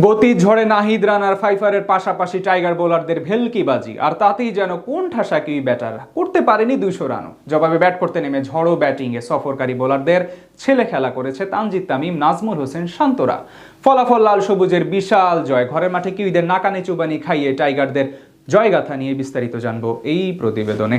গতির ঝড়ে নাহিদ রানার ফাইফারের পাশাপাশি টাইগার বোলারদের ভেলকিবাজি, আর তাতেই যেন কোন ঠাসা কি ব্যাটার করতে পারেনি 200 রানও। জবাবে ব্যাট করতে নেমে ঝড়ো ব্যাটিংয়ে সফরকারী বোলারদের ছেলে খেলা করেছে তানজিদ তামিম, নাজমুল হোসেন শান্তরা। ফলাফল লাল সবুজের বিশাল জয়। ঘরের মাঠে কিউইদের নাকানি চুবানি খাইয়ে টাইগারদের জয়গাথা নিয়ে বিস্তারিত জানবো এই প্রতিবেদনে।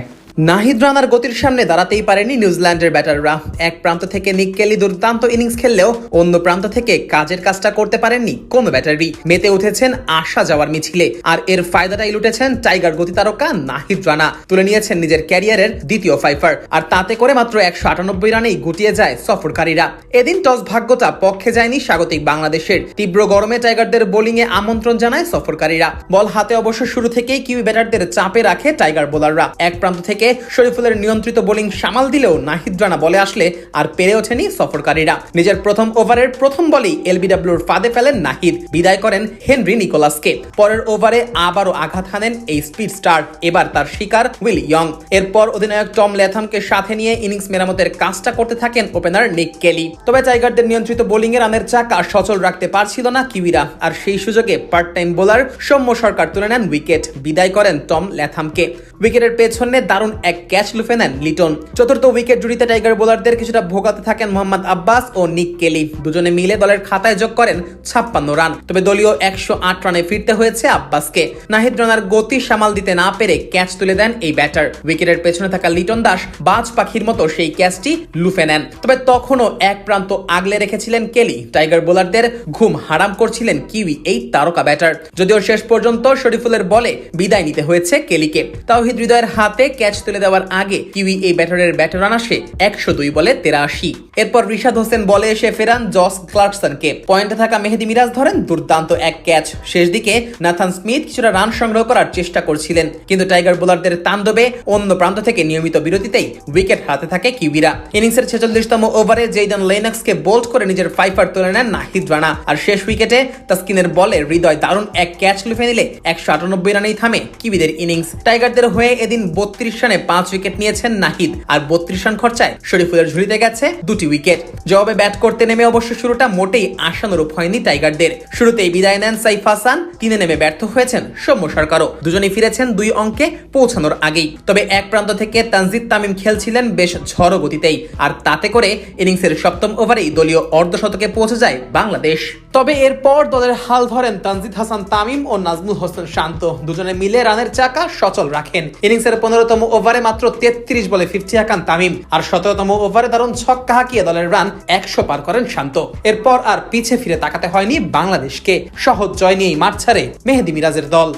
নাহিদ রানার গতির সামনে দাঁড়াতেই পারেনি নিউজিল্যান্ডের ব্যাটাররা। এক প্রান্ত থেকে নিক কেলি দুর্দান্ত ইনিংস খেললেও অন্য প্রান্ত থেকে কাজের কাজটা করতে পারেননি কোনো ব্যাটারই। মেতে উঠেছেন আসা যাওয়ার মিছিলে, আর এর ফায়দাটাই লুটেছেন টাইগার গতি তারকা নাহিদ রানা। তুলে নিয়েছেন নিজের ক্যারিয়ারের দ্বিতীয় ফাইফার, আর তাতে করে মাত্র 198 রানেই গুটিয়ে যায় সফরকারীরা। এদিন টস ভাগ্যটা পক্ষে যায়নি স্বাগতিক বাংলাদেশের। তীব্র গরমে টাইগারদের বোলিংয়ে আমন্ত্রণ জানায় সফরকারীরা। বল হাতে অবশ্য শুরু থেকেই কিউই ব্যাটারদের চাপে রাখে টাইগার বোলাররা। এক প্রান্ত থেকে শরীফুলের নিয়ন্ত্রিত বোলিং সামাল দিলেও নাহিদ রানা বলে আসলে আর পেরে ওঠেনি সফরকারীরা। নিজের প্রথম ওভারের প্রথম বলেই এলবিডব্লিউর ফাঁদে ফেলেন নাহিদ, বিদায় করেন হেনরি নিকোলাসকে। পরের ওভারে আবারও আঘাত হানেন এই স্পিড স্টার, এবার তার শিকার উইল ইয়ং। এরপর অধিনায়ক টম ল্যাথামকে সাথে নিয়ে ইনিংস মেরামতের কাজটা করতে থাকেন ওপেনার নিক কেলি। তবে টাইগারদের নিয়ন্ত্রিত বোলিং এ রানের চাকা সচল রাখতে পারছিল না কিউইরা, আর সেই সুযোগে পার্ট টাইম বোলার সৌম্য সরকার তুলে নেন উইকেট, বিদায় করেন টম ল্যাথামকে। উইকেটের পেছনে দারুণ এক ক্যাচ লুফে নেন লিটন। চতুর্থ উইকেট জুড়িতে টাইগার বোলারদের কিছুটা ভোগাতে থাকেন মোহাম্মদ আব্বাস ও নিক কেলি। দুজনে মিলে দলের খাতায় যোগ করেন 56 রান। তবে দলীয় 108 রানে ফিরতে হয়েছে আব্বাসকে। নাহিদ রানার গতি সামাল দিতে না পেরে ক্যাচ তুলে দেন এই ব্যাটার। উইকেটের পেছনে থাকা লিটন দাস বাজ পাখির মতো সেই ক্যাচটি লুফে নেন। তবে তখনও এক প্রান্ত আগলে রেখেছিলেন কেলি। টাইগার বোলারদের ঘুম হারাম করছিলেন কিউই এই তারকা ব্যাটার। যদিও শেষ পর্যন্ত শরীফুলের বলে বিদায় নিতে হয়েছে কেলিকে। তাওহিদ হৃদয়ের হাতে ক্যাচ তুলে দেওয়ার আগে কিউই এই ব্যাটারের ব্যাটে রান আসে 102 বলে 83। এরপর রিশাদ হোসেন বলে এসে ফেরান জস ক্লার্কসনকে। পয়েন্টে থাকা মেহেদি মিরাজ ধরেন দুর্দান্ত এক ক্যাচ। শেষ দিকে নাথান স্মিথ কিছুটা রান সংগ্রহ করার চেষ্টা করছিলেন, কিন্তু টাইগার বোলারদের তাণ্ডবে অন্য প্রান্ত থেকে নিয়মিত বিরতিতেই উইকেট হাতে থাকে কিউইরা। ইনিংসের 46তম ওভারে জেইডন লেনক্সকে বোল্ড করে নিজের ফাইফার তুলে নেন নাহিদ রানা, আর শেষ উইকেটে তাসকিনের বলে হৃদয় দারুণ এক ক্যাচ লুফে নিলে 198 রানেই থামে কিউইদের ইনিংস। টাইগারদের হয়ে এদিন 32 রানে 5 উইকেট নিয়েছেন নাহিদ, আর 32 রান খরচায় শরীফুলের ঝুলিতে গেছে 2টি উইকেট। জবাবে ব্যাট করতে নেমে অবশ্য শুরুটা মোটেই আশানুরূপ হয়নি টাইগারদের। শুরুতেই বিদায় নেন সাইফ হাসান, 3-এ নেমে ব্যর্থ হয়েছেন সৌম্য সরকারও। দুজনেই ফিরেছেন 2 অঙ্কে পৌঁছানোর আগেই। তবে এক প্রান্ত থেকে তানজিদ তামিম খেলছিলেন বেশ ঝড়ো গতিতেই, আর তাতে করে ইনিংসের 7ম ওভারেই দলীয় অর্ধশতকে পৌঁছে যায় বাংলাদেশ। তবে এরপর দলের হাল ধরেন তানজিদ হাসান তামিম ও নাজমুল হোসেন শান্ত। দুজনে মিলে রানের চাকা সচল রাখেন। ইনিংসের 15তম ওভারে মাত্র 33 বলে 50 হাঁকান তামিম, আর 17তম ওভারে দারুণ ছক্কা হাঁকিয়ে দলের রান 100 পার করেন শান্ত। এরপর আর পিছে ফিরে তাকাতে হয়নি বাংলাদেশকে। সহজ জয় নিয়েই মাঠ ছাড়ে মেহেদি মিরাজের দল।